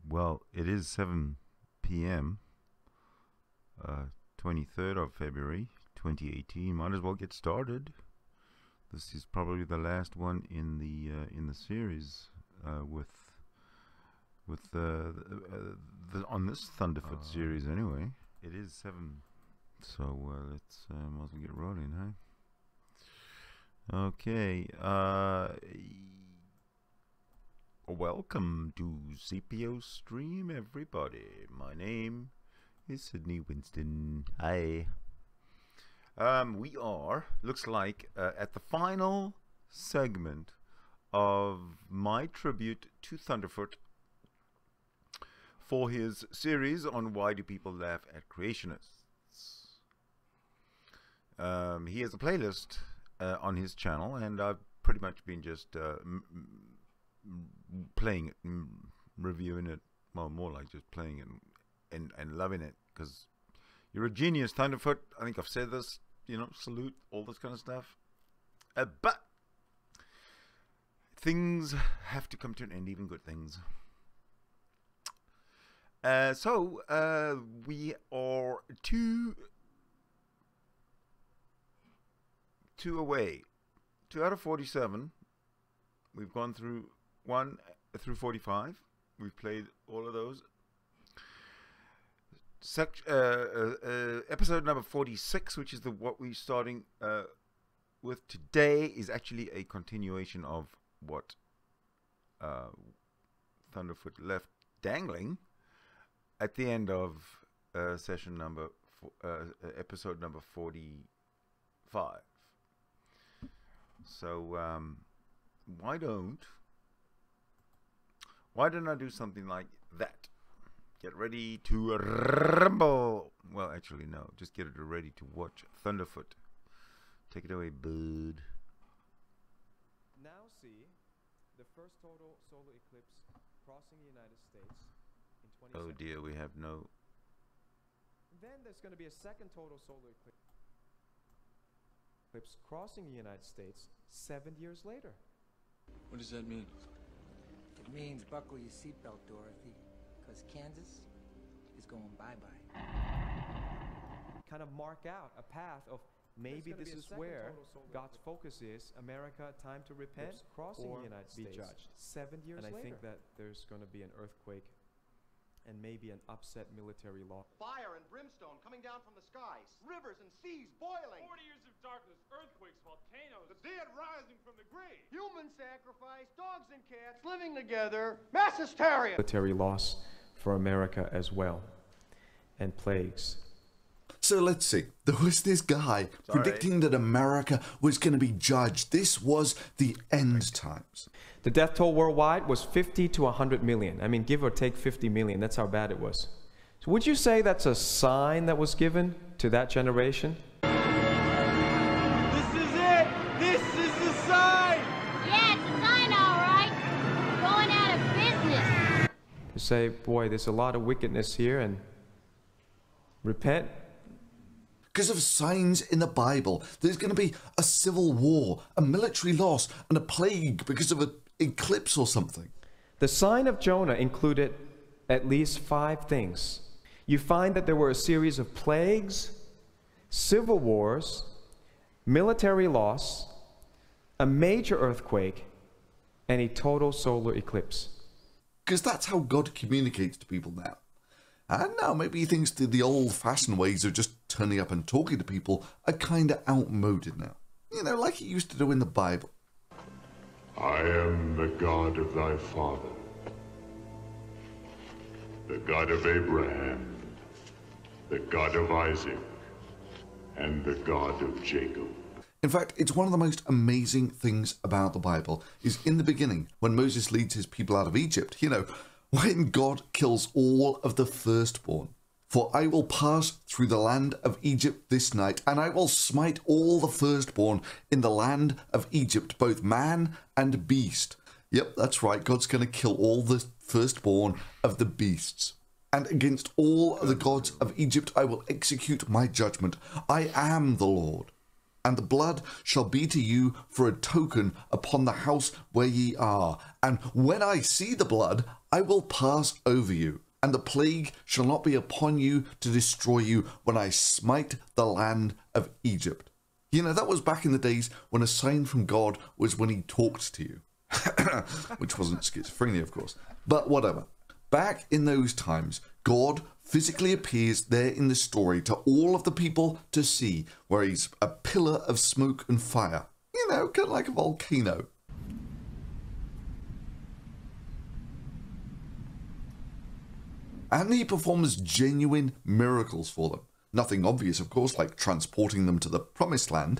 Well, it is 7 p.m. 23rd of February 2018. Might as well get started. This is probably the last one in the series with on this Thunderf00t series anyway. It is 7, so let's might as well get rolling, huh? Okay. Welcome to Sapiostream, everybody. My name is Sydney Winston. Hi. We are, looks like, at the final segment of my tribute to Thunderf00t for his series on why do people laugh at creationists. He has a playlist on his channel, and I've pretty much been just playing it and reviewing it. Well, more like just playing it and loving it, because you're a genius, Thunderf00t. I think I've said this, you know, salute, all this kind of stuff. But things have to come to an end, even good things. So we are two away. 2 out of 47. We've gone through 1 through 45. We've played all of those. Episode number 46, which is what we're starting with today, is actually a continuation of what Thunderf00t left dangling at the end of session number episode number 45. So why don't I do something like that? Get ready to rumble. Well, actually, no. Just get ready to watch Thunderf00t. Take it away, bud. Now see the first total solar eclipse crossing the United States in 2017. Oh dear, we have no. Then there's going to be a second total solar eclipse crossing the United States 7 years later. What does that mean? It means buckle your seatbelt, Dorothy, because Kansas is going bye-bye. Kind of mark out a path of maybe this is where God's focus is. America, time to repent, crossing the United States, be judged 7 years later. And I think that there's going to be an earthquake and maybe an upset military law. Fire and brimstone coming down from the skies, rivers and seas boiling. 40 years of darkness, earthquakes, volcanoes. The dead rising from the grave. Human sacrifice, dogs and cats living together, mass hysteria. Military loss for America as well, and plagues. So let's see. There was this guy predicting that America was going to be judged. This was the end times. The death toll worldwide was 50 to 100 million. I mean, give or take 50 million. That's how bad it was. So would you say that's a sign that was given to that generation? This is it! This is the sign! Yeah, it's a sign, all right. Going out of business. To say, boy, there's a lot of wickedness here, and repent. Because of signs in the Bible, there's going to be a civil war, a military loss, and a plague because of an eclipse or something. The sign of Jonah included at least 5 things. You find that there were a series of plagues, civil wars, military loss, a major earthquake, and a total solar eclipse. Because that's how God communicates to people now. And now maybe he thinks that the old-fashioned ways of just turning up and talking to people are kind of outmoded now. You know, like he used to do in the Bible. I am the God of thy father, the God of Abraham, the God of Isaac, and the God of Jacob. In fact, it's one of the most amazing things about the Bible is in the beginning, when Moses leads his people out of Egypt, you know, when God kills all of the firstborn. For I will pass through the land of Egypt this night, and I will smite all the firstborn in the land of Egypt, both man and beast. Yep, that's right, God's going to kill all the firstborn of the beasts. And against all the gods of Egypt I will execute my judgment. I am the Lord. And the blood shall be to you for a token upon the house where ye are. And when I see the blood, I will pass over you. And the plague shall not be upon you to destroy you when I smite the land of Egypt. You know, that was back in the days when a sign from God was when he talked to you. Which wasn't schizophrenia, of course. But whatever. Back in those times, God physically appears there in the story to all of the people to see, where he's a pillar of smoke and fire. You know, kind of like a volcano. And he performs genuine miracles for them. Nothing obvious, of course, like transporting them to the promised land,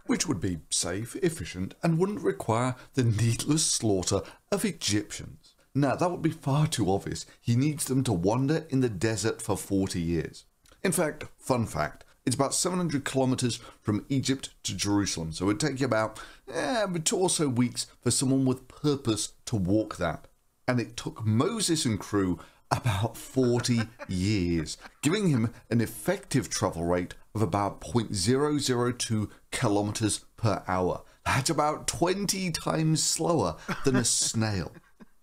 which would be safe, efficient, and wouldn't require the needless slaughter of Egyptians. Now, that would be far too obvious. He needs them to wander in the desert for 40 years. In fact, fun fact, it's about 700 kilometers from Egypt to Jerusalem, so it would take you about 2 or so weeks for someone with purpose to walk that. And it took Moses and crew about 40 years, giving him an effective travel rate of about 0.002 kilometers per hour. That's about 20 times slower than a snail.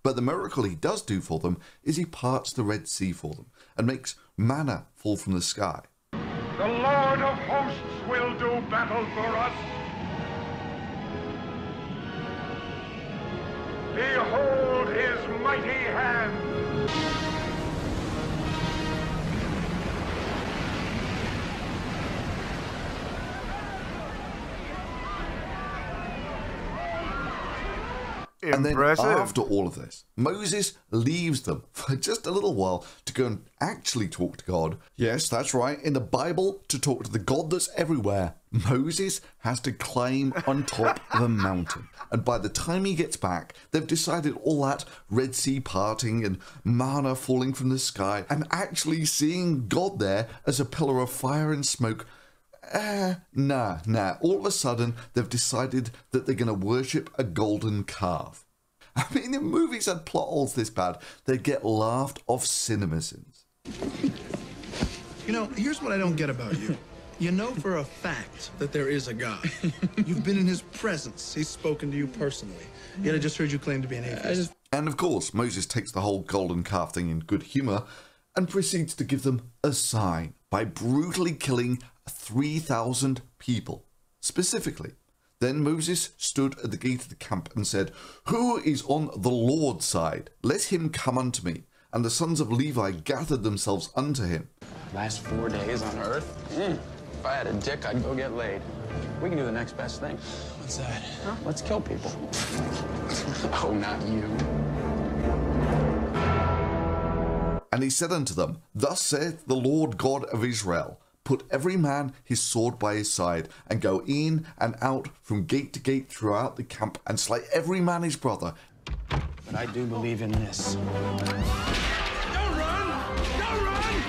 But the miracle he does do for them is he parts the Red Sea for them and makes manna fall from the sky. The Lord of hosts will do battle for us. Behold his mighty hand. And then Impressive. after all of this, Moses leaves them for just a little while to go and actually talk to God. Yes, that's right. In the Bible, to talk to the God that's everywhere, Moses has to climb on top of a mountain. And by the time he gets back, they've decided all that Red Sea parting and manna falling from the sky and actually seeing God there as a pillar of fire and smoke. Nah. All of a sudden, they've decided that they're going to worship a golden calf. I mean, in movies had plot holes this bad, they get laughed off cinemasins. You know, here's what I don't get about you. You know for a fact that there is a God. You've been in his presence. He's spoken to you personally. Yet I just heard you claim to be an atheist. And of course, Moses takes the whole golden calf thing in good humor and proceeds to give them a sign by brutally killing 3,000 people, specifically. Then Moses stood at the gate of the camp and said, "Who is on the Lord's side? Let him come unto me." And the sons of Levi gathered themselves unto him. Last 4 days on Earth? If I had a dick, I'd go get laid. We can do the next best thing. What's that? Huh? Let's kill people. Oh, not you. And he said unto them, "Thus saith the Lord God of Israel, put every man his sword by his side, and go in and out from gate to gate throughout the camp, and slay every man his brother." But I do believe in this. Don't run! Don't run!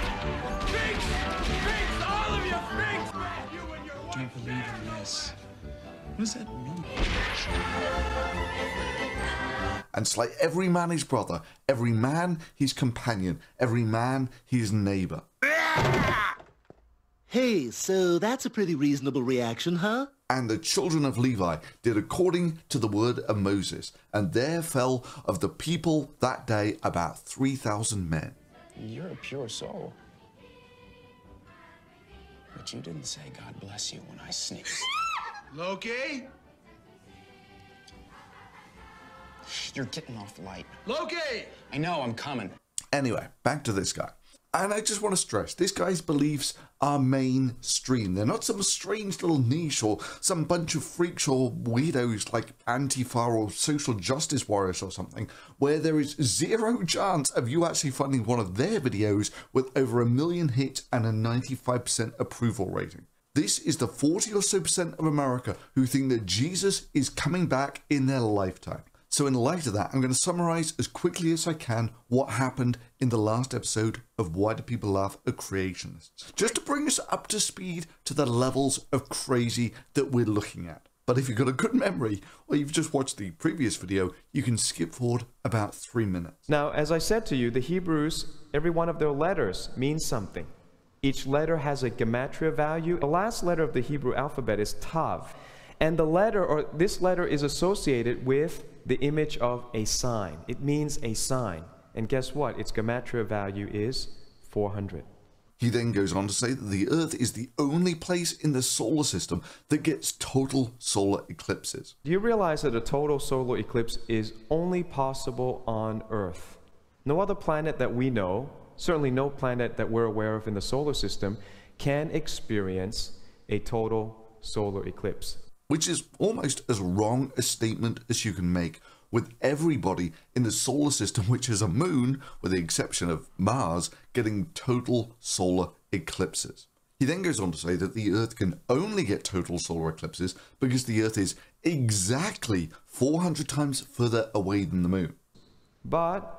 Finks! Finks! All of you finks! You and your wife. I do believe in this. What does that mean? And slay every man his brother, every man his companion, every man his neighbor. Hey, so that's a pretty reasonable reaction, huh? And the children of Levi did according to the word of Moses, and there fell of the people that day about 3,000 men. You're a pure soul. But you didn't say God bless you when I sneezed. Loki? You're getting off light. Loki! I know, I'm coming. Anyway, back to this guy. And I just want to stress, this guy's beliefs are mainstream. They're not some strange little niche or some bunch of freaks or weirdos like Antifa or social justice warriors or something, where there is zero chance of you actually finding one of their videos with over 1 million hits and a 95% approval rating. This is the 40 or so % of America who think that Jesus is coming back in their lifetime. So in light of that, I'm going to summarize as quickly as I can what happened in the last episode of Why Do People Laugh at Creationists, just to bring us up to speed to the levels of crazy that we're looking at. But if you've got a good memory, or you've just watched the previous video, you can skip forward about 3 minutes. Now, as I said to you, the Hebrews, every one of their letters means something. Each letter has a gematria value. The last letter of the Hebrew alphabet is Tav. And the letter, or this letter, is associated with the image of a sign. It means a sign. And guess what? Its gematria value is 400. He then goes on to say that the Earth is the only place in the solar system that gets total solar eclipses. Do you realize that a total solar eclipse is only possible on Earth? No other planet that we know, certainly no planet that we're aware of in the solar system, can experience a total solar eclipse. Which is almost as wrong a statement as you can make, with everybody in the solar system, which is a moon, with the exception of Mars, getting total solar eclipses. He then goes on to say that the Earth can only get total solar eclipses because the Earth is exactly 400 times further away than the moon. But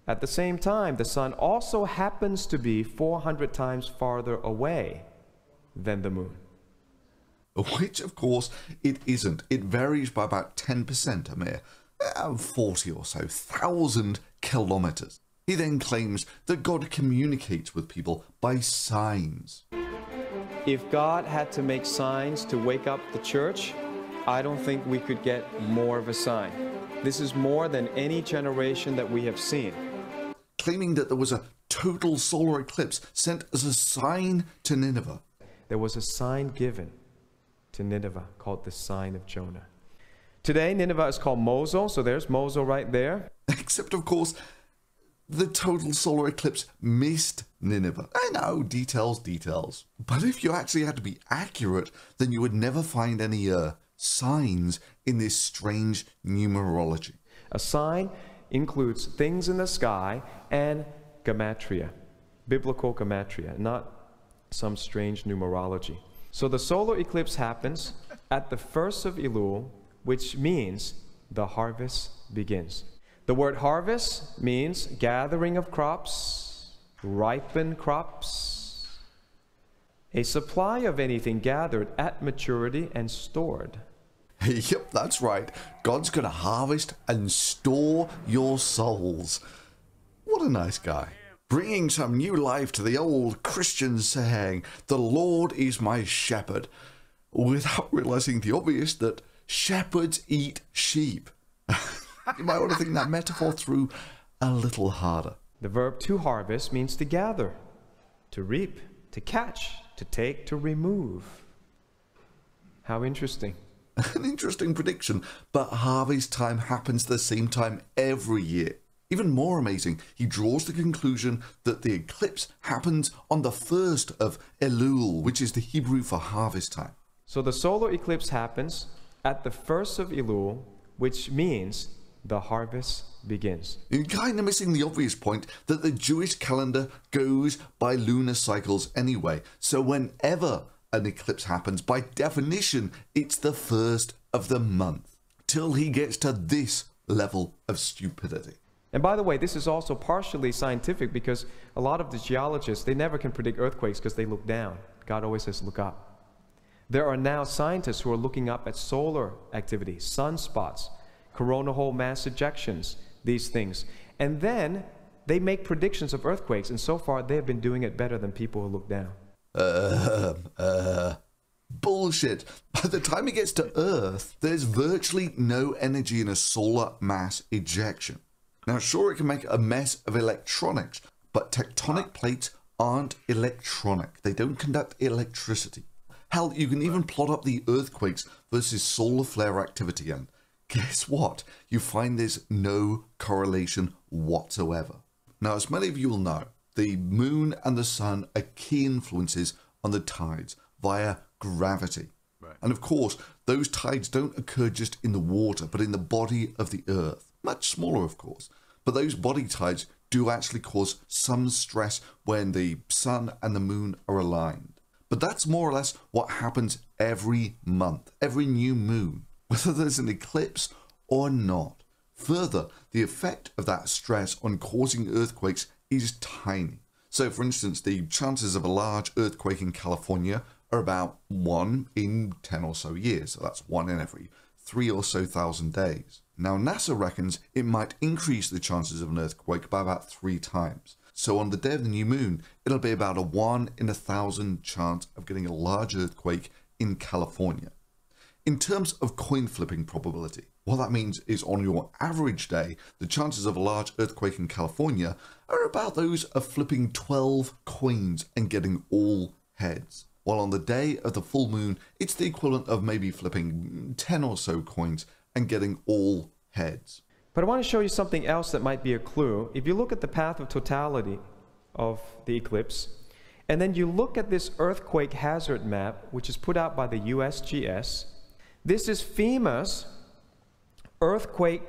at the same time, the sun also happens to be 400 times farther away than the moon. Which, of course, it isn't. It varies by about 10%, a mere 40 or so thousand kilometers. He then claims that God communicates with people by signs. If God had to make signs to wake up the church, I don't think we could get more of a sign. This is more than any generation that we have seen. Claiming that there was a total solar eclipse sent as a sign to Nineveh. There was a sign given to Nineveh called the sign of Jonah. Today, Nineveh is called Mosul, so there's Mosul right there. Except, of course, the total solar eclipse missed Nineveh. I know, details. But if you actually had to be accurate, then you would never find any signs in this strange numerology. A sign includes things in the sky and gematria, biblical gematria, not some strange numerology. So the solar eclipse happens at the 1st of Elul, which means the harvest begins. The word harvest means gathering of crops, ripened crops, a supply of anything gathered at maturity and stored. Yep, that's right. God's going to harvest and store your souls. What a nice guy. Bringing some new life to the old Christian saying, "The Lord is my shepherd," without realizing the obvious that shepherds eat sheep. You might want to think that metaphor through a little harder. The verb to harvest means to gather, to reap, to catch, to take, to remove. How interesting. An interesting prediction, but harvest time happens the same time every year. Even more amazing, he draws the conclusion that the eclipse happens on the 1st of Elul, which is the Hebrew for harvest time. So the solar eclipse happens at the 1st of Elul, which means the harvest begins. You're kind of missing the obvious point that the Jewish calendar goes by lunar cycles anyway. So whenever an eclipse happens, by definition, it's the 1st of the month. Till he gets to this level of stupidity. And by the way, this is also partially scientific because a lot of the geologists, they never can predict earthquakes because they look down. God always says, look up. There are now scientists who are looking up at solar activity, sunspots, coronal hole mass ejections, these things. And then they make predictions of earthquakes. And so far, they have been doing it better than people who look down. Bullshit. By the time it gets to Earth, there's virtually no energy in a solar mass ejection. Now, sure, it can make a mess of electronics, but tectonic plates aren't electronic. They don't conduct electricity. Hell, you can even plot up the earthquakes versus solar flare activity, and guess what? You find there's no correlation whatsoever. Now, as many of you will know, the moon and the sun are key influences on the tides via gravity. Right. And of course, those tides don't occur just in the water, but in the body of the Earth. Much smaller, of course. But those body tides do actually cause some stress when the sun and the moon are aligned. But that's more or less what happens every month, every new moon, whether there's an eclipse or not. Further, the effect of that stress on causing earthquakes is tiny. So, for instance, the chances of a large earthquake in California are about 1 in 10 or so years. So that's 1 in every 3 or so thousand days. Now, NASA reckons it might increase the chances of an earthquake by about 3 times. So on the day of the new moon, it'll be about a 1 in 1,000 chance of getting a large earthquake in California. In terms of coin flipping probability, what that means is on your average day, the chances of a large earthquake in California are about those of flipping 12 coins and getting all heads. While on the day of the full moon, it's the equivalent of maybe flipping 10 or so coins and getting all heads. But I want to show you something else that might be a clue. If you look at the path of totality of the eclipse, and then you look at this earthquake hazard map, which is put out by the USGS, this is FEMA's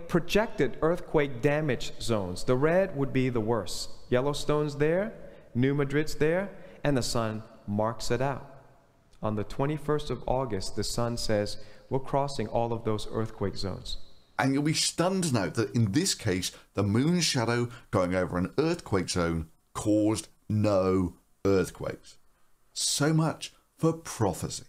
projected earthquake damage zones. The red would be the worst. Yellowstone's there, New Madrid's there, and the sun marks it out. On the 21st of August, the sun says we're crossing all of those earthquake zones. And you'll be stunned to note that in this case, the moon's shadow going over an earthquake zone caused no earthquakes. So much for prophecy.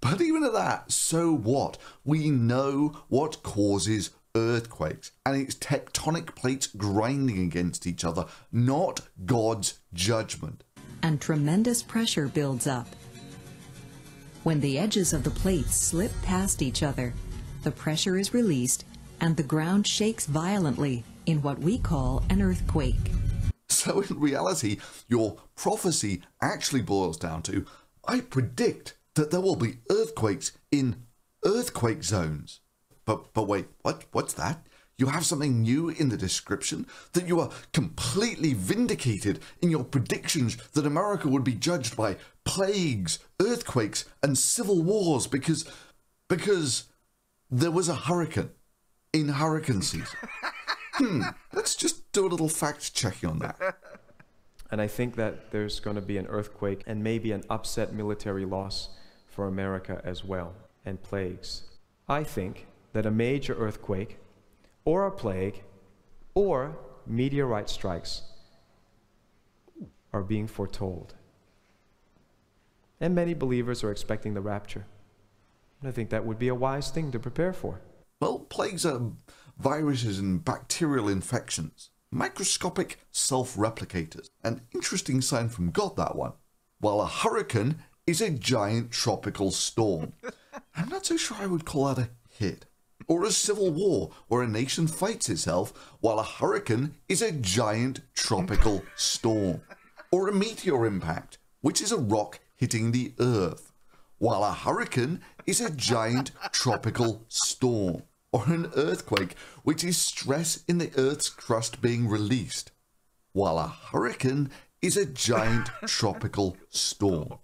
But even at that, so what? We know what causes earthquakes, and it's tectonic plates grinding against each other, not God's judgment. And tremendous pressure builds up. When the edges of the plates slip past each other, the pressure is released and the ground shakes violently in what we call an earthquake. So in reality, your prophecy actually boils down to, I predict that there will be earthquakes in earthquake zones. But wait, what's that? You have something new in the description? That you are completely vindicated in your predictions that America would be judged by plagues, earthquakes, and civil wars because there was a hurricane in hurricane season. Let's just do a little fact checking on that. And I think that there's going to be an earthquake and maybe an upset military loss for America as well, and plagues. I think that a major earthquake or a plague or meteorite strikes are being foretold. And many believers are expecting the rapture. And I think that would be a wise thing to prepare for. Well, plagues are viruses and bacterial infections, microscopic self-replicators. An interesting sign from God, that one. While a hurricane is a giant tropical storm. I'm not so sure I would call that a hit. Or a civil war where a nation fights itself, while a hurricane is a giant tropical storm. Or a meteor impact, which is a rock hitting the earth, while a hurricane is a giant tropical storm. Or an earthquake, which is stress in the earth's crust being released, while a hurricane is a giant tropical storm.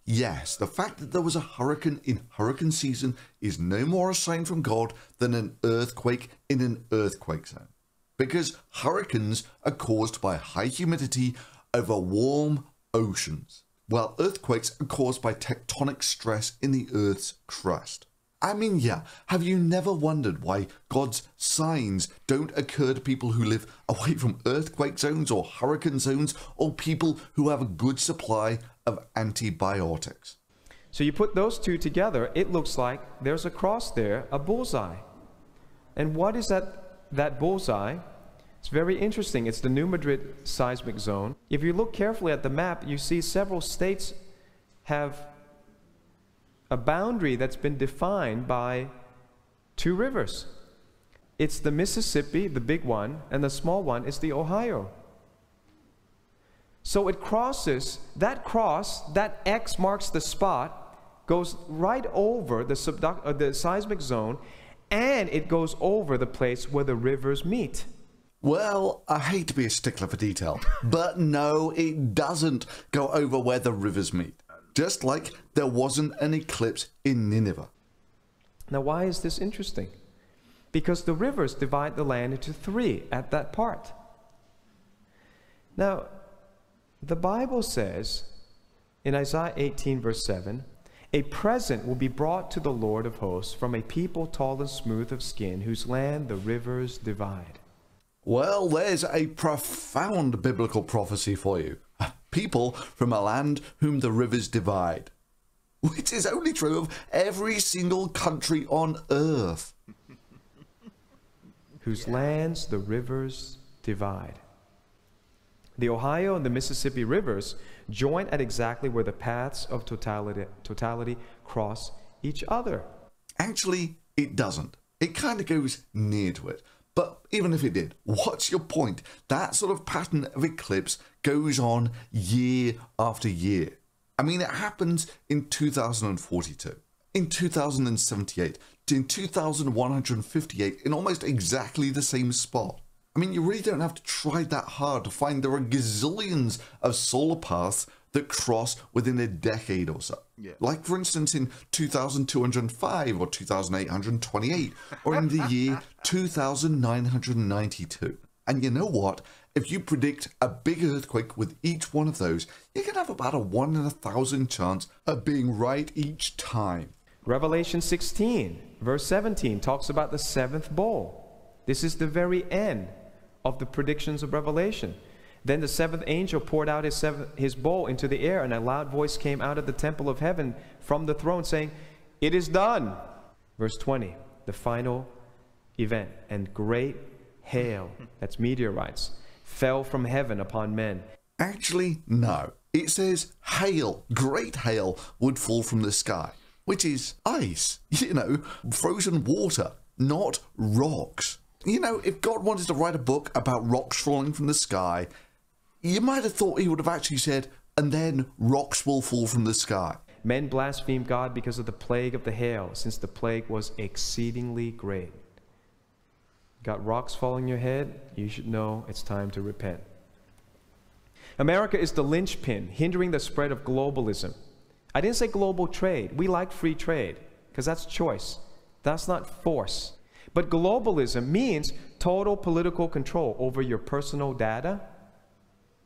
Yes, the fact that there was a hurricane in hurricane season is no more a sign from God than an earthquake in an earthquake zone. Because hurricanes are caused by high humidity over warm oceans, while earthquakes are caused by tectonic stress in the Earth's crust. I mean, yeah, have you never wondered why God's signs don't occur to people who live away from earthquake zones or hurricane zones, or people who have a good supply of antibiotics? So you put those two together, it looks like there's a cross there, a bullseye. And what is that bullseye? It's very interesting. It's the New Madrid seismic zone. If you look carefully at the map, you see several states have a boundary that's been defined by two rivers. It's the Mississippi, the big one, and the small one is the Ohio. So it crosses, that X marks the spot, goes right over the seismic zone, and it goes over the place where the rivers meet. Well, I hate to be a stickler for detail, but no, it doesn't go over where the rivers meet. Just like there wasn't an eclipse in Nineveh. Now, why is this interesting? Because the rivers divide the land into three at that part. Now, the Bible says in Isaiah 18 verse 7, a present will be brought to the Lord of hosts from a people tall and smooth of skin, whose land the rivers divide. Well, there's a profound biblical prophecy for you. A people from a land whom the rivers divide. Which is only true of every single country on earth. Whose lands the rivers divide. The Ohio and the Mississippi rivers join at exactly where the paths of totality cross each other. Actually, it doesn't. It kind of goes near to it. But even if it did, what's your point? That sort of pattern of eclipse goes on year after year. I mean, it happens in 2042, in 2078, in 2158, in almost exactly the same spot. I mean, you really don't have to try that hard to find there are gazillions of solar paths that cross within a decade or so. Yeah. Like, for instance, in 2205 or 2828, or in the year 2992. And you know what? If you predict a big earthquake with each one of those, you can have about a 1 in 1,000 chance of being right each time. Revelation 16, verse 17, talks about the seventh bowl. This is the very end of the predictions of Revelation. Then the seventh angel poured out his bowl into the air, and a loud voice came out of the temple of heaven from the throne, saying, "It is done." Verse 20, the final event. And great hail, that's meteorites, fell from heaven upon men. Actually, no. It says hail, great hail, would fall from the sky, which is ice, you know, frozen water, not rocks. You know, if God wanted to write a book about rocks falling from the sky, you might have thought he would have actually said, and then rocks will fall from the sky. Men blasphemed God because of the plague of the hail, since the plague was exceedingly great. Got rocks falling on your head? You should know it's time to repent. America is the linchpin hindering the spread of globalism. I didn't say global trade. We like free trade because that's choice. That's not force. But globalism means total political control over your personal data,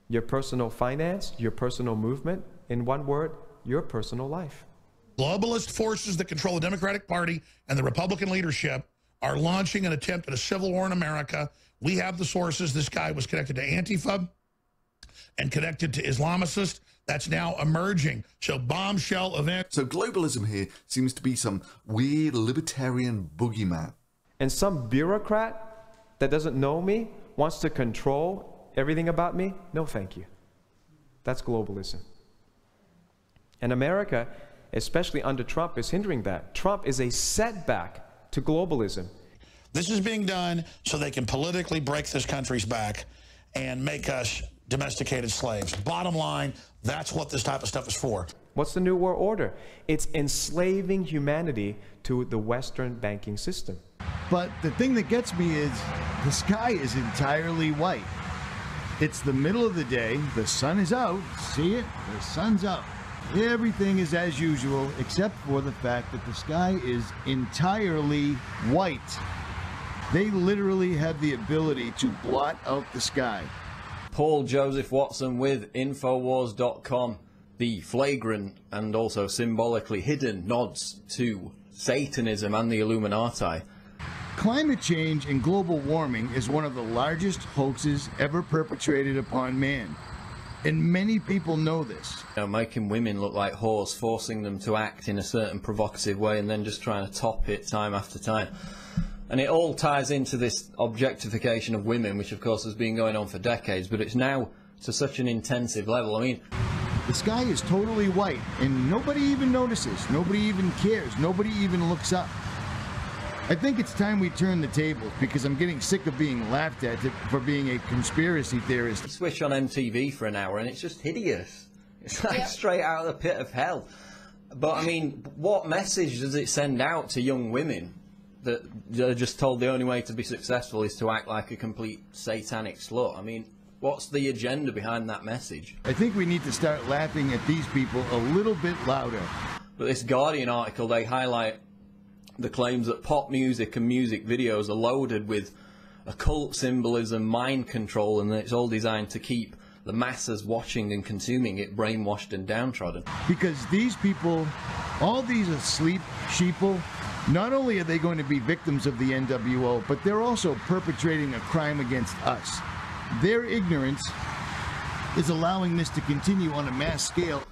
your personal finance, your personal movement. In one word, your personal life. Globalist forces that control the Democratic Party and the Republican leadership are launching an attempt at a civil war in America. We have the sources. This guy was connected to Antifa and connected to Islamicists. That's now emerging. So bombshell event. So globalism here seems to be some weird libertarian boogeyman. And some bureaucrat that doesn't know me wants to control everything about me? No, thank you. That's globalism. And America, especially under Trump, is hindering that. Trump is a setback to globalism. This is being done so they can politically break this country's back and make us domesticated slaves. Bottom line, that's what this type of stuff is for. What's the New World Order? It's enslaving humanity to the Western banking system. But the thing that gets me is the sky is entirely white. It's the middle of the day, the sun is out, see it? The sun's out. Everything is as usual except for the fact that the sky is entirely white. They literally have the ability to blot out the sky. Paul Joseph Watson with Infowars.com. The flagrant and also symbolically hidden nods to Satanism and the Illuminati. Climate change and global warming is one of the largest hoaxes ever perpetrated upon man. And many people know this. You know, making women look like whores, forcing them to act in a certain provocative way and then just trying to top it time after time. And it all ties into this objectification of women, which of course has been going on for decades, but it's now to such an intensive level. I mean, the sky is totally white and nobody even notices, nobody even cares, nobody even looks up. I think it's time we turn the tables because I'm getting sick of being laughed at for being a conspiracy theorist. Switch on MTV for an hour and it's just hideous. It's like straight out of the pit of hell. But I mean, what message does it send out to young women that are just told the only way to be successful is to act like a complete satanic slut? I mean, what's the agenda behind that message? I think we need to start laughing at these people a little bit louder. But this Guardian article, they highlight the claims that pop music and music videos are loaded with occult symbolism, mind control, and that it's all designed to keep the masses watching and consuming it brainwashed and downtrodden. Because these people, all these asleep sheeple, not only are they going to be victims of the NWO, but they're also perpetrating a crime against us. Their ignorance is allowing this to continue on a mass scale.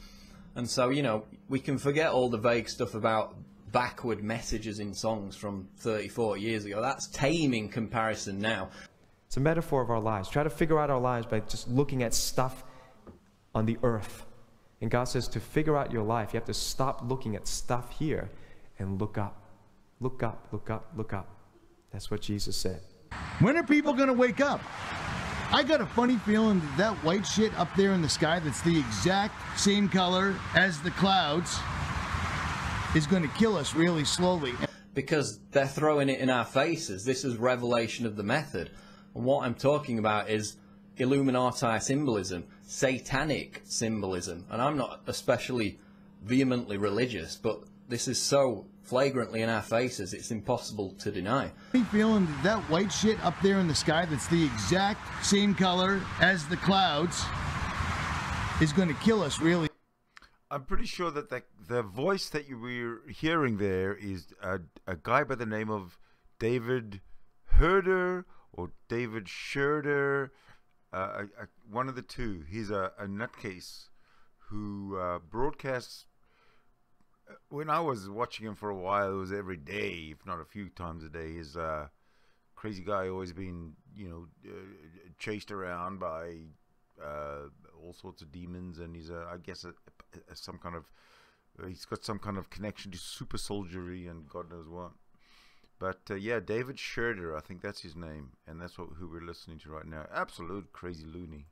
And so, you know, we can forget all the vague stuff about backward messages in songs from 30, 40 years ago. That's tame in comparison now. It's a metaphor of our lives. Try to figure out our lives by just looking at stuff on the earth. And God says to figure out your life, you have to stop looking at stuff here and look up. Look up, look up, look up. That's what Jesus said. When are people going to wake up? I got a funny feeling that that white shit up there in the sky that's the exact same color as the clouds is going to kill us really slowly. Because they're throwing it in our faces. This is revelation of the method. And what I'm talking about is Illuminati symbolism, satanic symbolism. And I'm not especially vehemently religious, but this is so flagrantly in our faces, it's impossible to deny. I'm feeling that that white shit up there in the sky that's the exact same color as the clouds is going to kill us really. I'm pretty sure that the voice that you were hearing there is a guy by the name of David Herder or David Scherder, one of the two. He's a nutcase who broadcasts. When I was watching him for a while, it was every day, if not a few times a day. He's a crazy guy, always been, chased around by all sorts of demons, and he's I guess some kind of he's got some kind of connection to super soldiery and God knows what. But yeah, David Scherder, I think that's his name, and that's who we're listening to right now. Absolute crazy loony.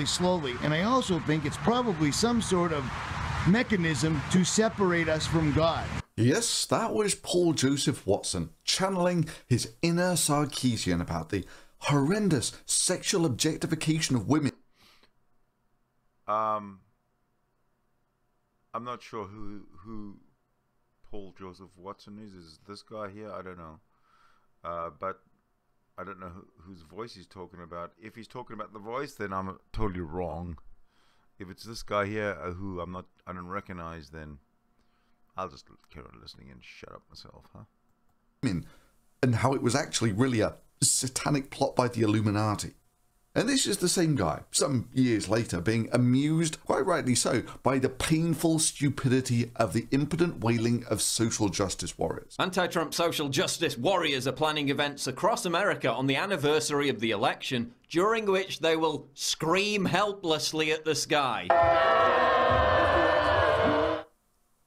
Slowly, and I also think it's probably some sort of mechanism to separate us from God. Yes, that was Paul Joseph Watson channeling his inner Sarkeesian about the horrendous sexual objectification of women. I'm not sure who Paul Joseph Watson is. Is this guy here? I don't know. But I don't know whose voice he's talking about. If he's talking about the voice, then I'm totally wrong. If it's this guy here who I don't recognize, then I'll just carry on listening and shut up myself, huh? And how it was actually really a satanic plot by the Illuminati. And this is the same guy, some years later, being amused, quite rightly so, by the painful stupidity of the impotent wailing of social justice warriors. Anti-Trump social justice warriors are planning events across America on the anniversary of the election, during which they will scream helplessly at the sky.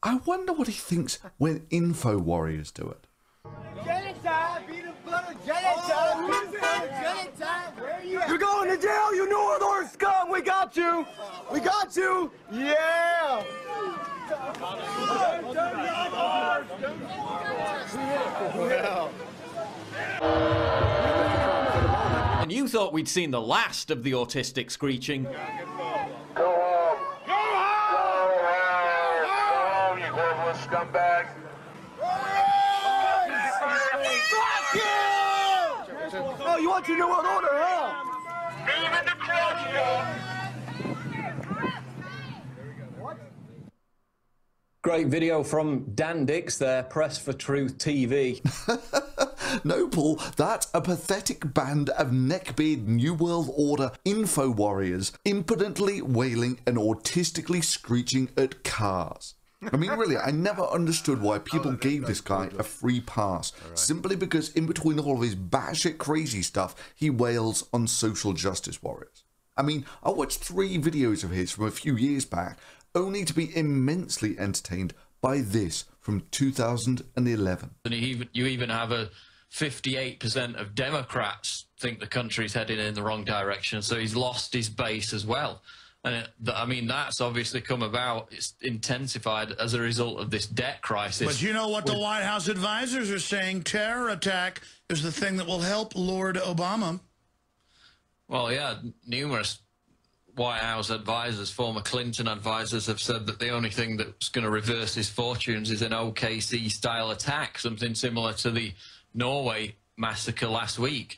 I wonder what he thinks when info warriors do it. You're going to jail, you New Orleans scum! We got you! We got you! Yeah! And you thought we'd seen the last of the autistic screeching. Go home! Go home, you worthless scumbag! Oh, you want your New World Order, huh? Even the Great video from Dan Dix there, Press for Truth TV. No, Paul, that's a pathetic band of neckbeard New World Order info warriors impotently wailing and autistically screeching at cars. I mean, really, I never understood why people gave this guy a free pass, simply because in between all of his batshit crazy stuff, he wails on social justice warriors. I mean, I watched 3 videos of his from a few years back, only to be immensely entertained by this from 2011. And you even have a 58% of Democrats think the country's heading in the wrong direction, so he's lost his base as well. And I mean, that's obviously come about, it's intensified as a result of this debt crisis. But you know what the White House advisors are saying? Terror attack is the thing that will help Lord Obama. Well, yeah, numerous White House advisors, former Clinton advisors, have said that the only thing that's going to reverse his fortunes is an OKC-style attack, something similar to the Norway massacre last week.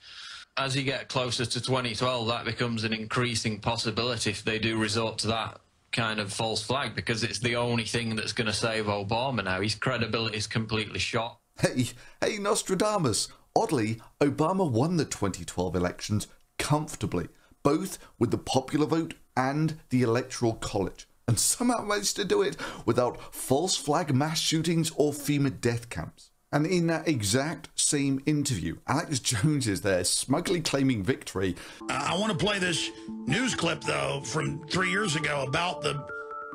As you get closer to 2012, that becomes an increasing possibility if they do resort to that kind of false flag, because it's the only thing that's going to save Obama now. His credibility is completely shot. Hey, Nostradamus. Oddly, Obama won the 2012 elections comfortably, both with the popular vote and the Electoral College, and somehow managed to do it without false flag mass shootings or FEMA death camps. And in that exact same interview, Alex Jones is there smugly claiming victory. I want to play this news clip, though, from 3 years ago about the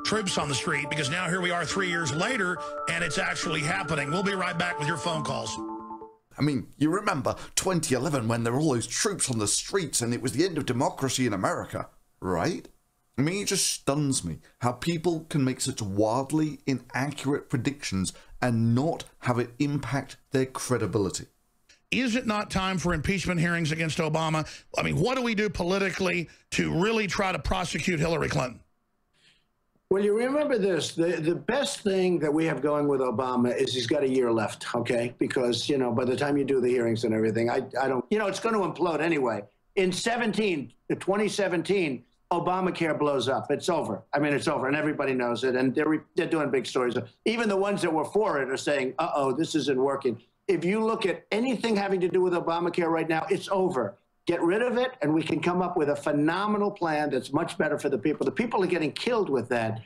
troops on the street, because now here we are 3 years later, and it's actually happening. We'll be right back with your phone calls. I mean, you remember 2011 when there were all those troops on the streets and it was the end of democracy in America, right? I mean, it just stuns me how people can make such wildly inaccurate predictions and not have it impact their credibility. Is it not time for impeachment hearings against Obama? I mean, what do we do politically to really try to prosecute Hillary Clinton? Well, you remember this, the best thing that we have going with Obama is he's got a year left, okay? Because, you know, by the time you do the hearings and everything, I don't, you know, it's going to implode anyway. In 2017, Obamacare blows up. It's over. I mean, it's over, and everybody knows it, and they're doing big stories. Even the ones that were for it are saying, uh-oh, this isn't working. If you look at anything having to do with Obamacare right now, it's over. Get rid of it, and we can come up with a phenomenal plan that's much better for the people. The people are getting killed with that.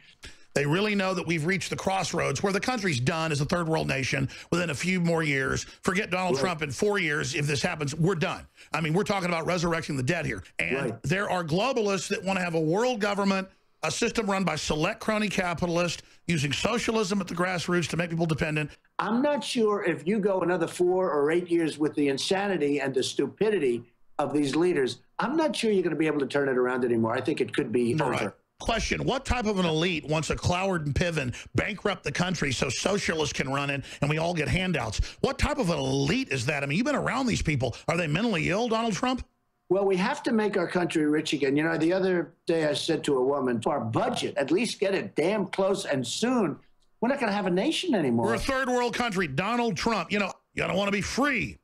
They really know that we've reached the crossroads where the country's done as a third world nation within a few more years. Forget Donald Trump in 4 years. If this happens, we're done. I mean, we're talking about resurrecting the dead here. And there are globalists that want to have a world government, a system run by select crony capitalists, using socialism at the grassroots to make people dependent. I'm not sure if you go another 4 or 8 years with the insanity and the stupidity of these leaders, I'm not sure you're going to be able to turn it around anymore. I think it could be over. Question, what type of an elite wants a Cloward and Piven bankrupt the country so socialists can run it and we all get handouts? What type of an elite is that? I mean, you've been around these people. Are they mentally ill, Donald Trump? Well, we have to make our country rich again. You know, the other day I said to a woman, our budget, at least get it damn close and soon. We're not going to have a nation anymore. We're a third world country. Donald Trump, you know, you don't want to be free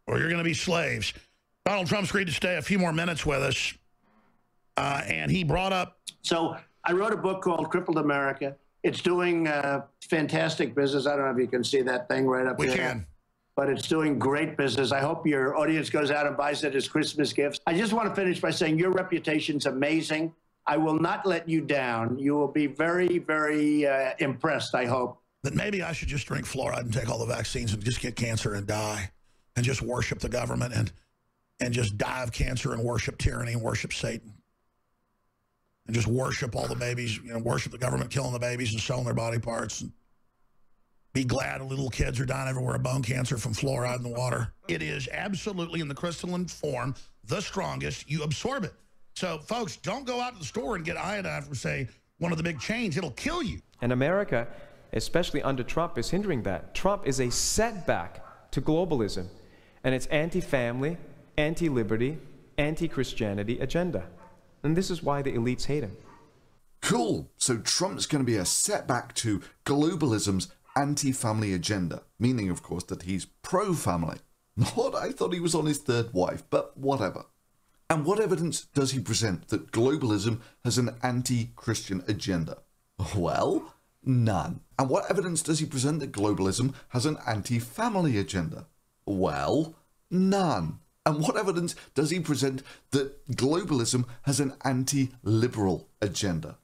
or you're going to be slaves. Donald Trump's agreed to stay a few more minutes with us, and he brought up... So I wrote a book called Crippled America. It's doing fantastic business. I don't know if you can see that thing right up there. We can. But it's doing great business. I hope your audience goes out and buys it as Christmas gifts. I just want to finish by saying your reputation's amazing. I will not let you down. You will be very, very impressed, I hope. That maybe I should just drink fluoride and take all the vaccines and just get cancer and die and just worship the government and just die of cancer and worship tyranny and worship Satan. And just worship all the babies, you know, worship the government killing the babies and selling their body parts. And be glad little kids are dying everywhere of bone cancer from fluoride in the water. It is absolutely in the crystalline form, the strongest. You absorb it. So, folks, don't go out to the store and get iodine from, say, one of the big chains. It'll kill you. And America, especially under Trump, is hindering that. Trump is a setback to globalism and its anti-family, anti-liberty, anti-Christianity agenda. And this is why the elites hate him. Cool. So Trump's going to be a setback to globalism's anti-family agenda, meaning, of course, that he's pro-family. Not I thought he was on his third wife, but whatever. And what evidence does he present that globalism has an anti-Christian agenda? Well, none. And what evidence does he present that globalism has an anti-family agenda? Well, none. And what evidence does he present that globalism has an anti-liberal agenda?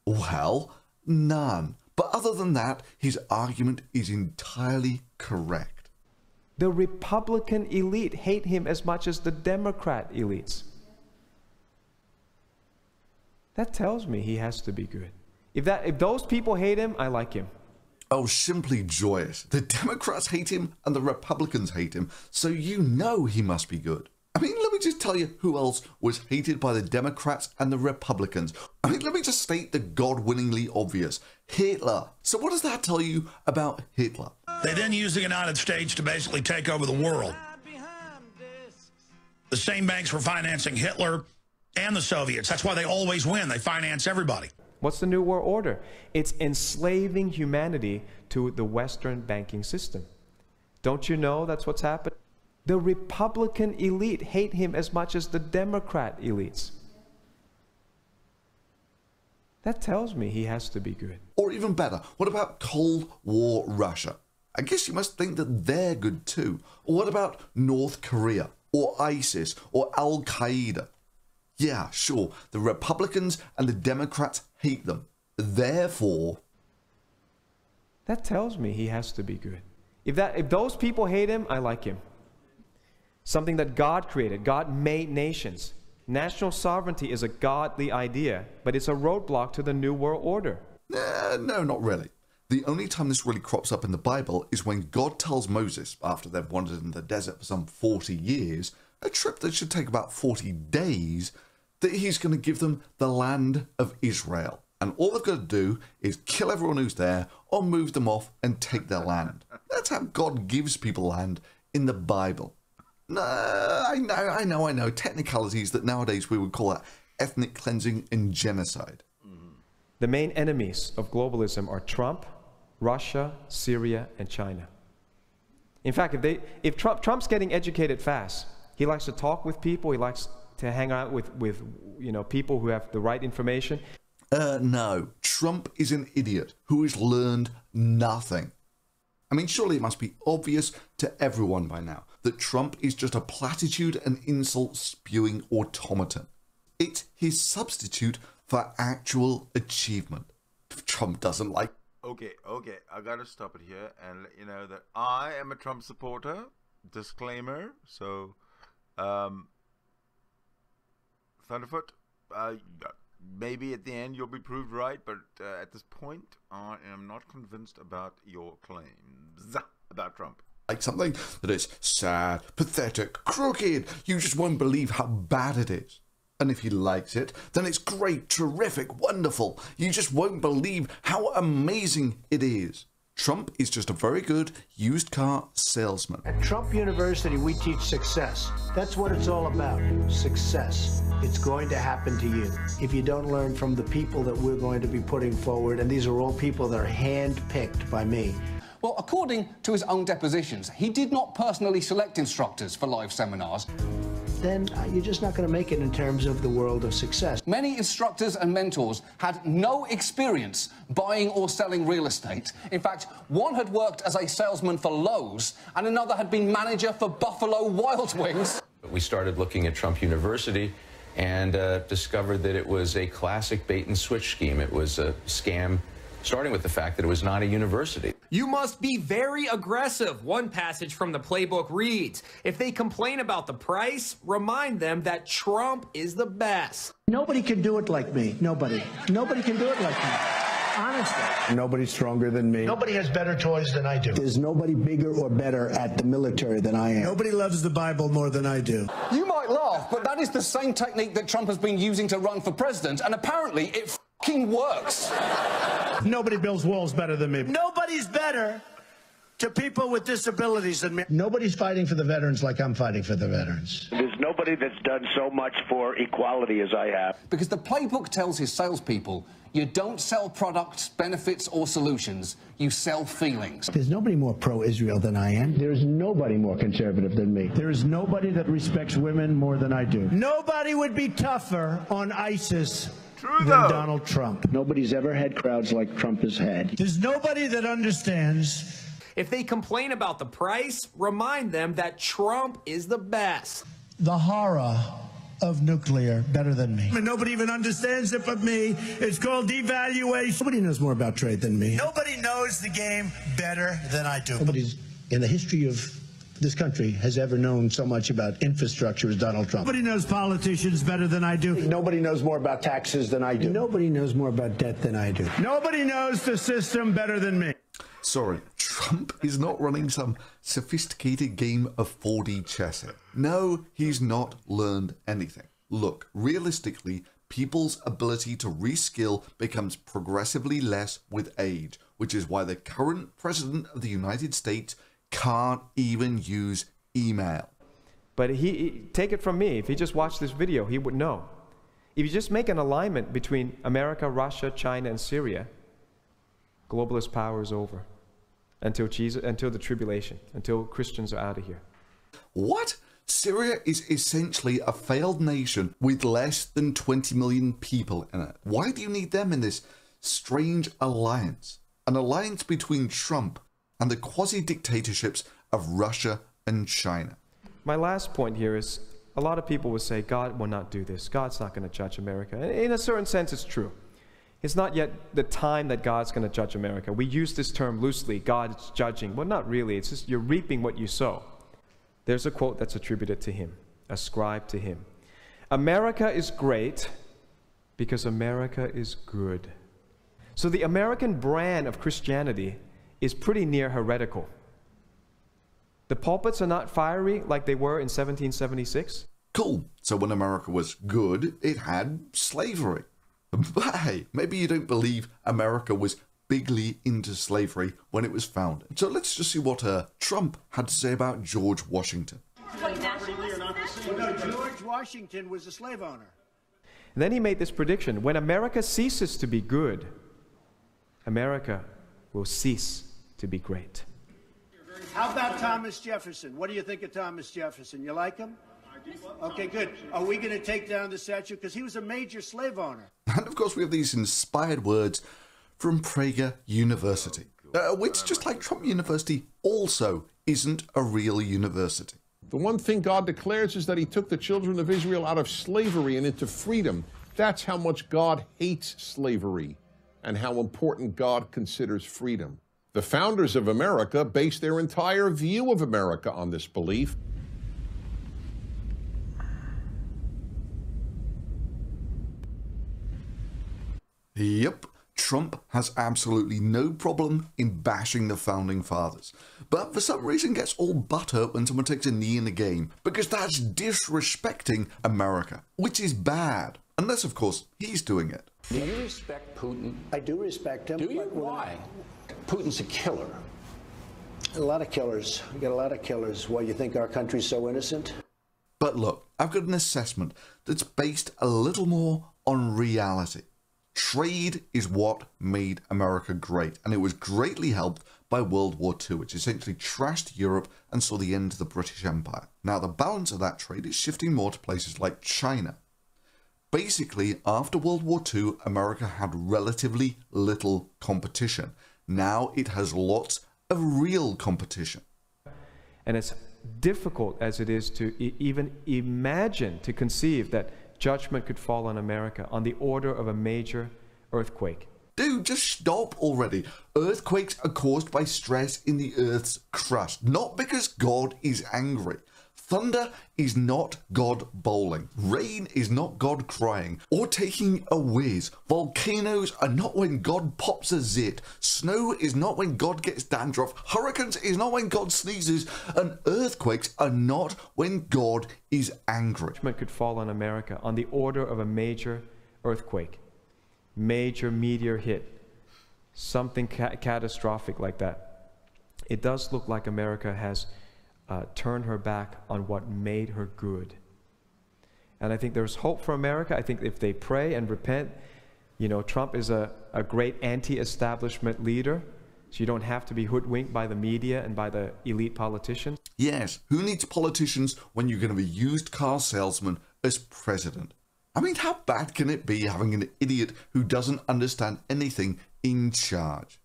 Well, none. But other than that, his argument is entirely correct. The Republican elite hate him as much as the Democrat elites. That tells me he has to be good. If those people hate him, I like him. Oh, simply joyous. The Democrats hate him and the Republicans hate him, so you know he must be good. I mean, let me just tell you who else was hated by the Democrats and the Republicans. I mean, let me just state the God-winningly obvious. Hitler. So what does that tell you about Hitler? They then used the United States to basically take over the world. The same banks were financing Hitler and the Soviets. That's why they always win. They finance everybody. What's the New World Order? It's enslaving humanity to the Western banking system. Don't you know that's what's happened? The Republican elite hate him as much as the Democrat elites. That tells me he has to be good. Or even better, what about Cold War Russia? I guess you must think that they're good too. Or what about North Korea? Or ISIS? Or Al-Qaeda? Yeah, sure, the Republicans and the Democrats hate them. Therefore... That tells me he has to be good. If those people hate him, I like him. Something that God created. God made nations. National sovereignty is a godly idea, but it's a roadblock to the New World Order. No, not really. The only time this really crops up in the Bible is when God tells Moses, after they've wandered in the desert for some 40 years, a trip that should take about 40 days, that he's going to give them the land of Israel. And all they've got to do is kill everyone who's there or move them off and take their land. That's how God gives people land in the Bible. No, I know. Technicalities that nowadays we would call that ethnic cleansing and genocide. The main enemies of globalism are Trump, Russia, Syria, and China. In fact, if Trump's getting educated fast, he likes to talk with people, he likes to hang out with people who have the right information. No, Trump is an idiot who has learned nothing. I mean, surely it must be obvious to everyone by now that Trump is just a platitude and insult-spewing automaton. It's his substitute for actual achievement. Trump doesn't like... Okay, I gotta stop it here and let you know that I am a Trump supporter. Disclaimer. So, Thunderfoot, maybe at the end you'll be proved right, but at this point, I am not convinced about your claims about Trump. Like something that is sad, pathetic, crooked. You just won't believe how bad it is. And if he likes it, then it's great, terrific, wonderful. You just won't believe how amazing it is. Trump is just a very good used car salesman. At Trump University, we teach success. That's what it's all about, success. It's going to happen to you if you don't learn from the people that we're going to be putting forward, and these are all people that are hand-picked by me. Well, according to his own depositions, he did not personally select instructors for live seminars. Then you're just not going to make it in terms of the world of success. Many instructors and mentors had no experience buying or selling real estate. In fact, one had worked as a salesman for Lowe's, and another had been manager for Buffalo Wild Wings. We started looking at Trump University and discovered that it was a classic bait and switch scheme. It was a scam, starting with the fact that it was not a university. You must be very aggressive. One passage from the playbook reads, if they complain about the price, remind them that Trump is the best. Nobody can do it like me. Nobody. Nobody can do it like me. Honestly. Nobody's stronger than me. Nobody has better toys than I do. There's nobody bigger or better at the military than I am. Nobody loves the Bible more than I do. You might laugh, but that is the same technique that Trump has been using to run for president, and apparently it f***ing works. Nobody builds walls better than me. Nobody's better to people with disabilities than me. Nobody's fighting for the veterans like I'm fighting for the veterans. There's nobody that's done so much for equality as I have. Because the playbook tells his salespeople, you don't sell products, benefits, or solutions. You sell feelings. There's nobody more pro-Israel than I am. There's nobody more conservative than me. There's nobody that respects women more than I do. Nobody would be tougher on ISIS than Donald Trump. Nobody's ever had crowds like Trump has had. There's nobody that understands. If they complain about the price, remind them that Trump is the best. The horror of nuclear better than me. And nobody even understands it but me. It's called devaluation. Nobody knows more about trade than me. Nobody knows the game better than I do. Nobody's in the history of this country has ever known so much about infrastructure as Donald Trump. Nobody knows politicians better than I do. Nobody knows more about taxes than I do. Nobody knows more about debt than I do. Nobody knows the system better than me. Sorry, Trump is not running some sophisticated game of 4D chess here. No, he's not learned anything. Look, realistically, people's ability to reskill becomes progressively less with age, which is why the current president of the United States can't even use email. But take it from me, if he just watched this video, he would know. If you just make an alignment between America, Russia, China, and Syria, globalist power is over until the tribulation, until Christians are out of here. What? Syria is essentially a failed nation with less than 20 million people in it. Why do you need them in this strange alliance? An alliance between Trump and the quasi-dictatorships of Russia and China. My last point here is, a lot of people will say, God will not do this. God's not going to judge America. And in a certain sense, it's true. It's not yet the time that God's going to judge America. We use this term loosely, God's judging. Well, not really. It's just you're reaping what you sow. There's a quote that's attributed to him, ascribed to him. America is great because America is good. So the American brand of Christianity is pretty near heretical. The pulpits are not fiery like they were in 1776. Cool. So when America was good, it had slavery. But hey, maybe you don't believe America was bigly into slavery when it was founded. So let's just see what Trump had to say about George Washington. No, George Washington was a slave owner. And then he made this prediction: when America ceases to be good, America will cease to be great. How about Thomas Jefferson? What do you think of Thomas Jefferson? You like him? Okay, good. Are we going to take down the statue? Because he was a major slave owner. And of course we have these inspired words from Prague University, which, just like Trump University, also isn't a real university. The one thing God declares is that he took the children of Israel out of slavery and into freedom. That's how much God hates slavery and how important God considers freedom. The founders of America based their entire view of America on this belief. Yep, Trump has absolutely no problem in bashing the founding fathers, but for some reason gets all butthurt when someone takes a knee in the game, because that's disrespecting America, which is bad, unless of course he's doing it. Do you respect Putin? I do respect him. Do you? Why? Putin's a killer. A lot of killers. We got a lot of killers. Why, you think our country's so innocent? But look, I've got an assessment that's based a little more on reality. Trade is what made America great, and it was greatly helped by World War II, which essentially trashed Europe and saw the end of the British Empire. Now, the balance of that trade is shifting more to places like China. Basically, after World War II, America had relatively little competition. Now it has lots of real competition. And it's difficult as it is to even imagine, to conceive that judgment could fall on America on the order of a major earthquake. Dude, just stop already. Earthquakes are caused by stress in the Earth's crust, not because God is angry. Thunder is not God bowling. Rain is not God crying or taking a whiz. Volcanoes are not when God pops a zit. Snow is not when God gets dandruff. Hurricanes is not when God sneezes. And earthquakes are not when God is angry. Judgment could fall on America on the order of a major earthquake, major meteor hit, something catastrophic like that. It does look like America has turn her back on what made her good. And I think there's hope for America. I think if they pray and repent, you know, Trump is a great anti-establishment leader, so you don't have to be hoodwinked by the media and by the elite politicians. Yes, who needs politicians when you're going to be used car salesman as president? I mean, how bad can it be having an idiot who doesn't understand anything in charge?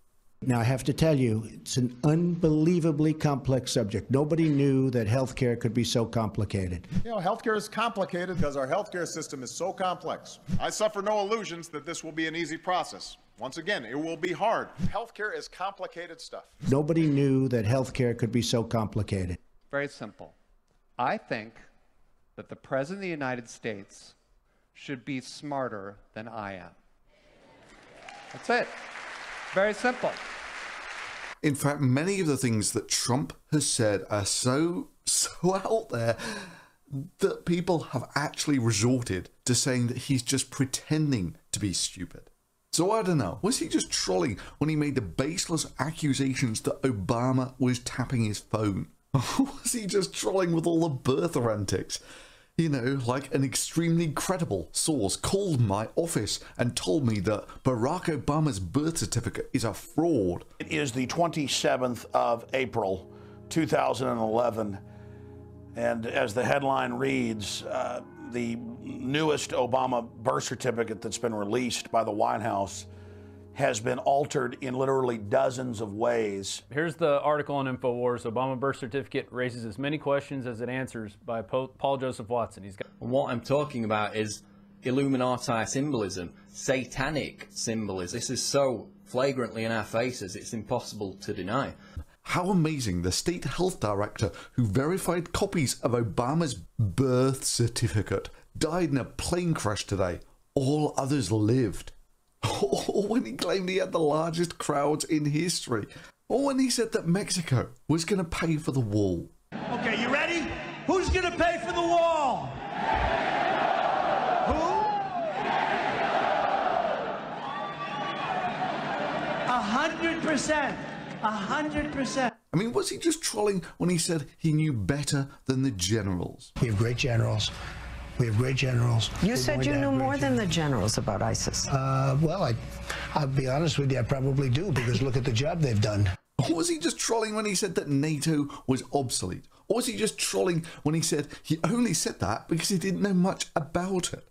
Now, I have to tell you, it's an unbelievably complex subject. Nobody knew that healthcare could be so complicated. You know, healthcare is complicated because our healthcare system is so complex. I suffer no illusions that this will be an easy process. Once again, it will be hard. Healthcare is complicated stuff. Nobody knew that healthcare could be so complicated. Very simple. I think that the President of the United States should be smarter than I am. That's it. Very simple. In fact, many of the things that Trump has said are so out there that people have actually resorted to saying that he's just pretending to be stupid. So I don't know, was he just trolling when he made the baseless accusations that Obama was tapping his phone? Or was he just trolling with all the birther antics? You know, like an extremely credible source called my office and told me that Barack Obama's birth certificate is a fraud. It is the 27th of April, 2011, and as the headline reads, the newest Obama birth certificate that's been released by the White House has been altered in literally dozens of ways. Here's the article on InfoWars. Obama birth certificate raises as many questions as it answers by Paul Joseph Watson. He's got. What I'm talking about is Illuminati symbolism, satanic symbolism. This is so flagrantly in our faces, it's impossible to deny. How amazing, the state health director who verified copies of Obama's birth certificate died in a plane crash today. All others lived. Or when he claimed he had the largest crowds in history. Or when he said that Mexico was going to pay for the wall. Okay, you ready? Who's going to pay for the wall? Who? 100%. 100%. I mean, was he just trolling when he said he knew better than the generals? We have great generals. We have great generals. You said you knew more than the generals about ISIS. Well, I'll be honest with you, I probably do, because look at the job they've done. Or was he just trolling when he said that NATO was obsolete? Or was he just trolling when he said he only said that because he didn't know much about it?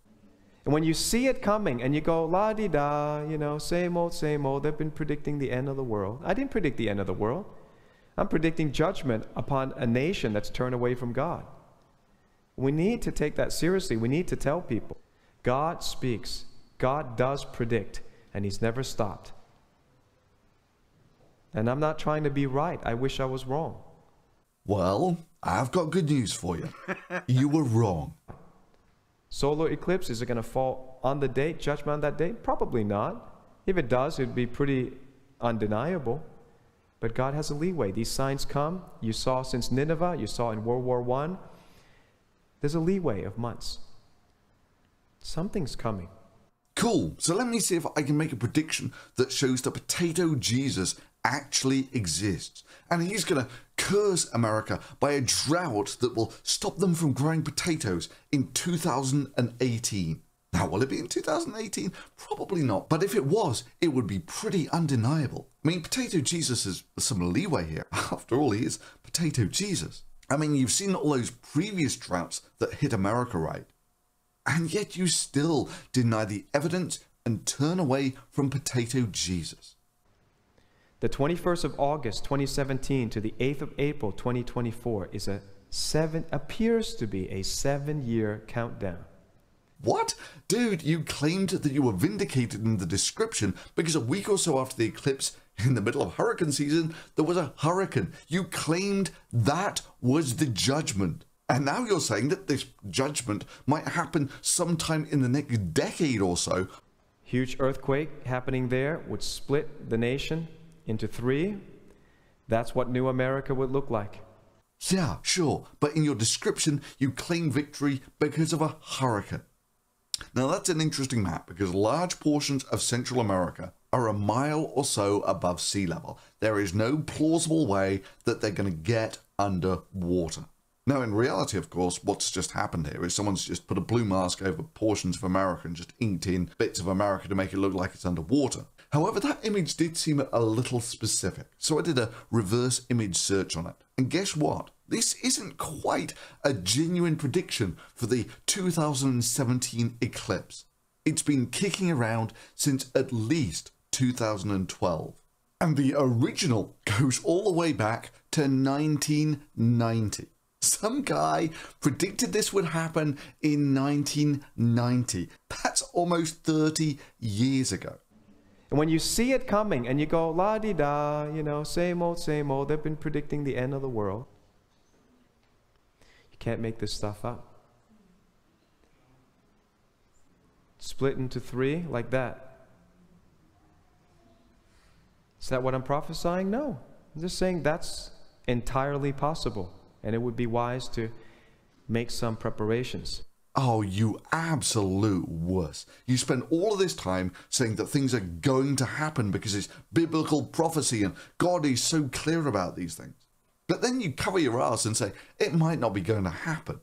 And when you see it coming and you go, la-di-da, you know, same old, they've been predicting the end of the world. I didn't predict the end of the world. I'm predicting judgment upon a nation that's turned away from God. We need to take that seriously. We need to tell people. God speaks. God does predict, and he's never stopped. And I'm not trying to be right. I wish I was wrong. Well, I've got good news for you. You were wrong. Solar eclipse, is it going to fall on the date, judgment on that date? Probably not. If it does, it'd be pretty undeniable. But God has a leeway. These signs come. You saw since Nineveh, you saw in World War I. There's a leeway of months. Something's coming. Cool. So let me see if I can make a prediction that shows the potato Jesus actually exists. And he's going to curse America by a drought that will stop them from growing potatoes in 2018. Now, will it be in 2018? Probably not. But if it was, it would be pretty undeniable. I mean, potato Jesus has some leeway here. After all, he is potato Jesus. I mean, you've seen all those previous droughts that hit America, right? And yet you still deny the evidence and turn away from potato Jesus. The 21st of August 2017 to the 8th of April 2024 appears to be a 7-year countdown. What? Dude, you claimed that you were vindicated in the description because a week or so after the eclipse, in the middle of hurricane season, there was a hurricane. You claimed that was the judgment. And now you're saying that this judgment might happen sometime in the next decade or so. Huge earthquake happening there would split the nation into 3. That's what New America would look like. Yeah, sure. But in your description, you claim victory because of a hurricane. Now that's an interesting map because large portions of Central America are a mile or so above sea level. There is no plausible way that they're going to get underwater. Now, in reality, of course, what's just happened here is someone's just put a blue mask over portions of America and just inked in bits of America to make it look like it's underwater. However, that image did seem a little specific, so I did a reverse image search on it. And guess what? This isn't quite a genuine prediction for the 2017 eclipse. It's been kicking around since at least 2012. And the original goes all the way back to 1990. Some guy predicted this would happen in 1990. That's almost 30 years ago. And when you see it coming and you go, la-di-da, you know, same old, they've been predicting the end of the world. You can't make this stuff up. Split into 3 like that. Is that what I'm prophesying? No. I'm just saying that's entirely possible. And it would be wise to make some preparations. Oh, you absolute wuss. You spend all of this time saying that things are going to happen because it's biblical prophecy and God is so clear about these things. But then you cover your ass and say, it might not be going to happen.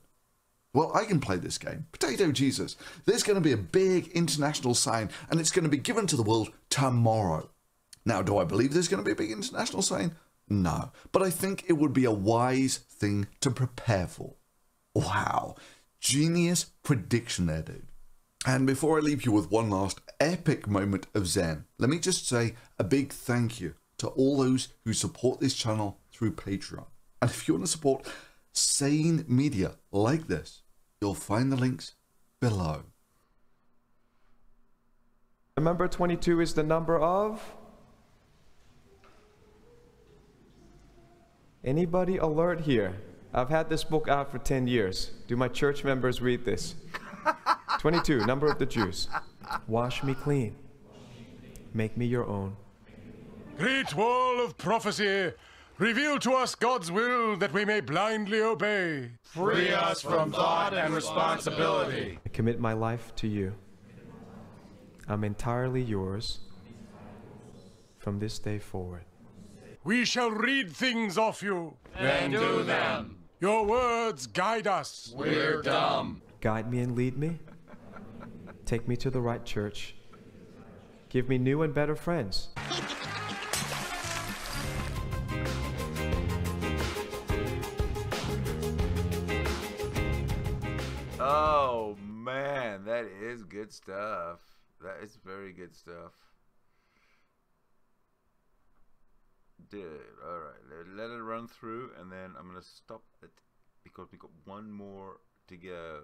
Well, I can play this game. Potato Jesus. There's going to be a big international sign and it's going to be given to the world tomorrow. Now, do I believe there's going to be a big international sign? No. But I think it would be a wise thing to prepare for. Wow. Genius prediction there, dude. And before I leave you with one last epic moment of Zen, let me just say a big thank you to all those who support this channel through Patreon. And if you want to support sane media like this, you'll find the links below. Remember, 22 is the number of? Anybody alert here? I've had this book out for 10 years. Do my church members read this? 22, number of the Jews. Wash me clean. Make me your own. Great wall of prophecy, reveal to us God's will that we may blindly obey. Free us from thought and responsibility. I commit my life to you. I'm entirely yours from this day forward. We shall read things off you. Then do them. Your words guide us. We're dumb. Guide me and lead me. Take me to the right church. Give me new and better friends. Oh man, that is good stuff. That is very good stuff. Dude, alright, let it run through and then I'm gonna stop it because we got one more to go.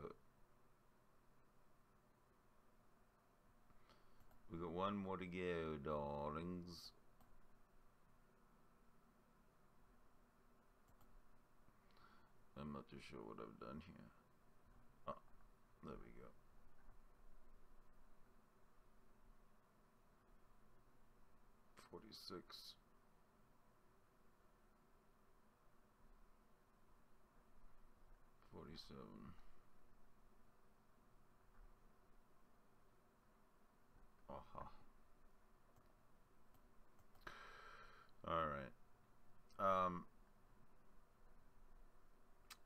We got one more to go, darlings. I'm not too sure what I've done here. Oh, there we go. $46. $47. Aha. All right.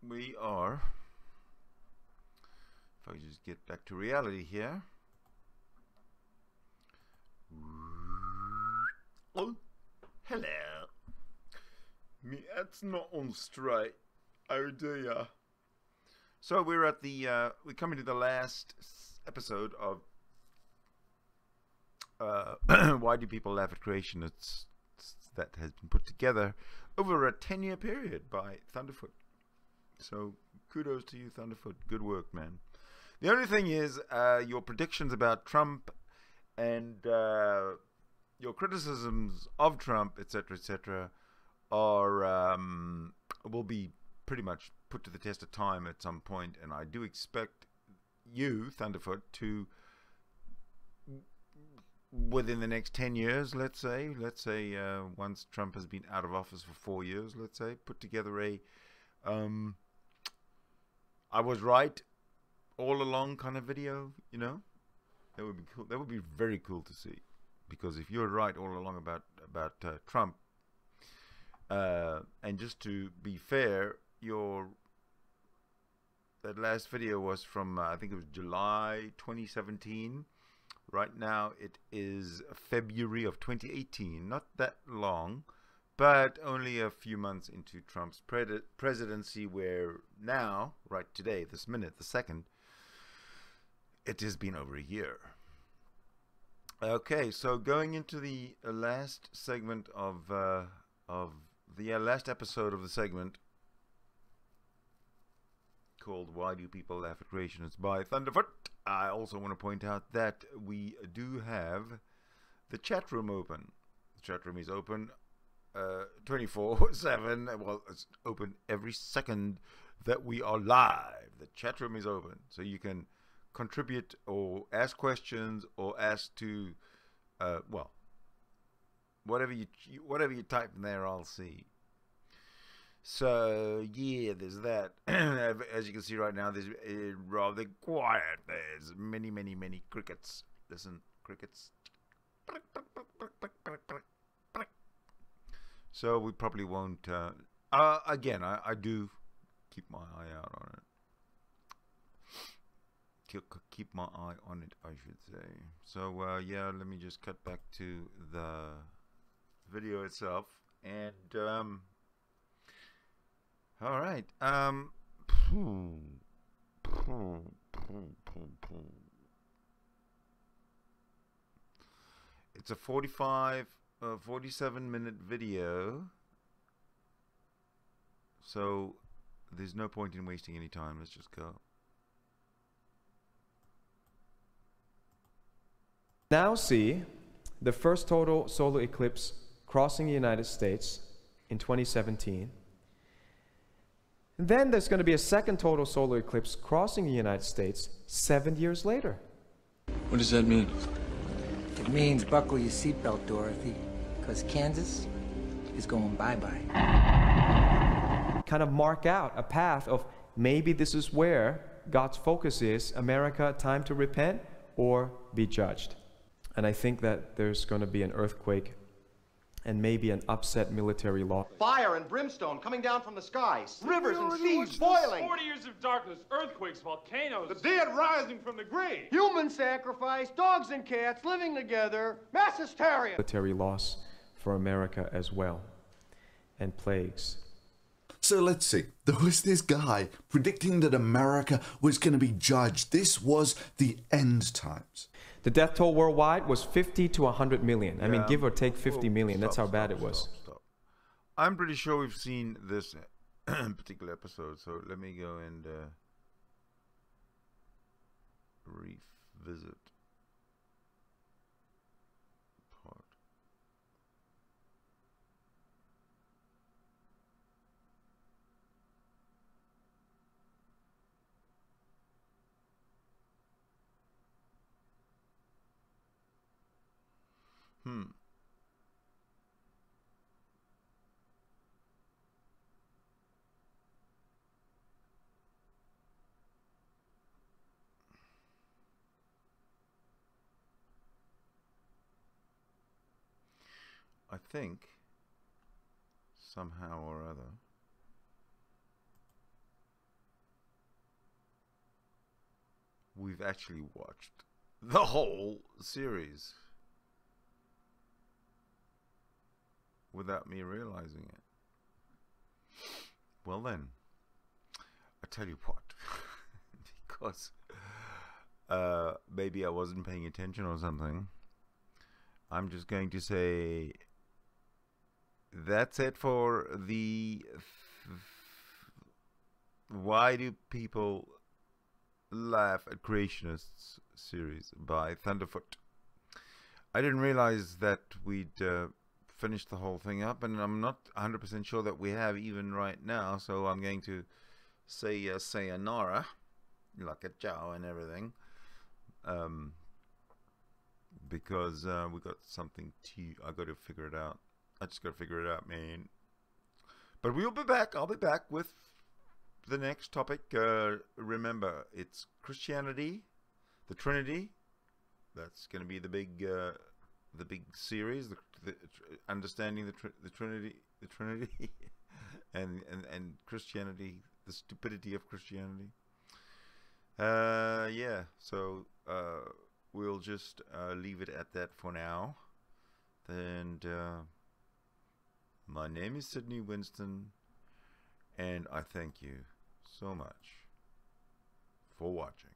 We are. If I just get back to reality here. Oh, hello. Me, that's not on straight. Oh dear. So we're at the we're coming to the last episode of Why Do People Laugh at Creation? It's that has been put together over a 10-year period by Thunderf00t. So kudos to you, Thunderf00t. Good work, man. The only thing is your predictions about Trump and your criticisms of Trump, etc., are will be pretty much put to the test of time at some point, and I do expect you, Thunderf00t, to within the next 10 years, let's say once Trump has been out of office for 4 years, let's say, put together a I was right all along kind of video, you know. That would be cool. That would be very cool to see, because if you're right all along about Trump, and just to be fair, that last video was from I think it was July 2017. Right now it is February of 2018. Not that long, but only a few months into Trump's presidency, where now, right today, this minute, the second, it has been over a year. Okay, so going into the last segment of the last episode of the segment called Why Do People Laugh at Creation? It's by Thunderf00t. I also want to point out that we do have the chat room open. The chat room is open 24/7. Well, it's open every second that we are live. The chat room is open, so you can contribute or ask questions or ask to well, whatever you type in there, I'll see. So yeah, there's that. As you can see right now, there's rather quiet. There's many crickets. Listen, crickets. So we probably won't. Again, I do keep my eye out on it. Keep my eye on it, I should say. So yeah, let me just cut back to the video itself, and all right. It's a 47-minute video, so there's no point in wasting any time. Let's just go. Now see the first total solar eclipse crossing the United States in 2017. Then there's going to be a second total solar eclipse crossing the United States 7 years later. What does that mean? It means buckle your seatbelt, Dorothy, because Kansas is going bye-bye. Kind of mark out a path of maybe this is where God's focus is, America, time to repent or be judged. And I think that there's going to be an earthquake and maybe an upset military law. Fire and brimstone coming down from the skies. Rivers and seas boiling. 40 years of darkness, earthquakes, volcanoes. The dead rising from the grave. Human sacrifice, dogs and cats living together, mass hysteria. Military loss for America as well, and plagues. So let's see. There was this guy predicting that America was going to be judged. This was the end times. The death toll worldwide was 50 to 100 million. I mean, give or take 50 million. That's how bad it was. Stop. I'm pretty sure we've seen this particular episode, so let me go and revisit part. I think somehow or other we've actually watched the whole series without me realizing it. Well then, I tell you what, because maybe I wasn't paying attention or something, I'm just going to say that's it for the Why Do People Laugh at Creationists series by Thunderf00t. I didn't realize that we'd finished the whole thing up, and I'm not 100% sure that we have even right now, so I'm going to say sayonara, like a ciao and everything, because we got something I got to figure it out. I just got to figure it out, man. But we'll be back. I'll be back with the next topic. Remember, it's Christianity, the Trinity. That's going to be the big series, the understanding the Trinity, and Christianity, the stupidity of Christianity. Yeah. So we'll just leave it at that for now. And my name is Sidney Winston, and I thank you so much for watching.